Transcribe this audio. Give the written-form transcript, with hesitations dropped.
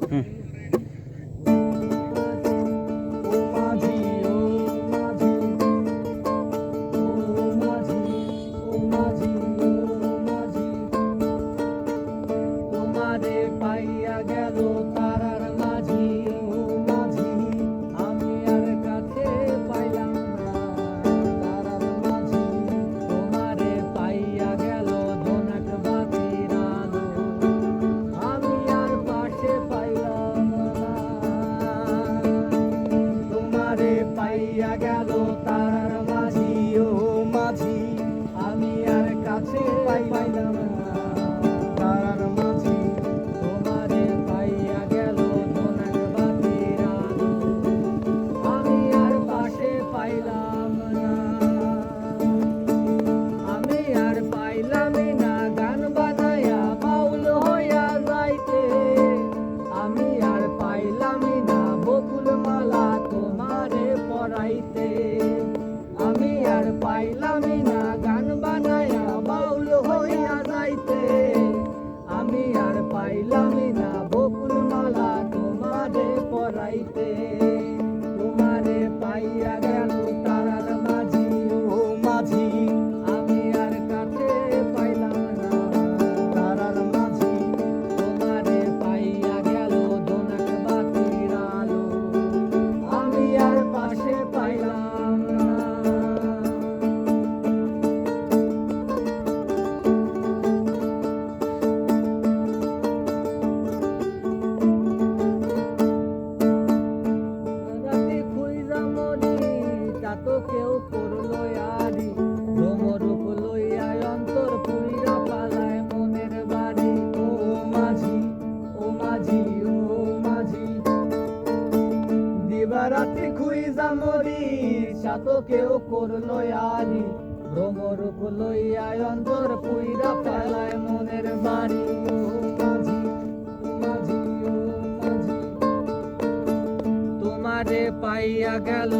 তোমারে পাইয়া গেল তারার মাঝি, ও মাঝি আমি আর কাছে পাইলাম না তারার মাঝি। তোমারে পাইয়া গেল জোনাক বাতির আলো, আমি আর পাশে পাইলাম না। তোমারে পাইয়া গেল তারার মাঝি, ও মাঝি আমি আর কাছে পাইলাম না তারার মাঝি। তোমারে পাইয়া গেল জোনাক বাতির আলো, আমি আর পাশে পাইলাম না। আমি আর পাইলামই না গান বানায়া বাউল হইয়া যাইতে, আমি আর পাইলামই না বকুল মালা তোমারে পরাইতে। আমি আর পাইলামই না গান বানায়া বাউল হইয়া যাইতে, আমি আর পাইলামই না বকুল মালা তোমারে পরাইতে। তোমারে পাইয়া গেল তারার মাঝি, ও মাঝি আমি আর কাছে পাইলাম না তারার মাঝি। তোমারে পাইয়া গেল জোনাক বাতির আলো, আমি আর পাশে পাইলাম না। রাতে খুইজা মরি তা তো কেউ করলো আরি, ভ্রমরূপ লইয়া অন্তর পুইরা পালায় মনের বাড়ি। ও মাঝি, ও মাঝি, ও মাঝি দিবারাত্রি খুইজা মরি তা তো কেউ করলো আরি, ভ্রমরূপ লইয়া অন্তর পুইরা পালায় মনের বাড়ি। ও মাঝি, ও মাঝি, ও মাঝি তোমারে পাইয়া গেল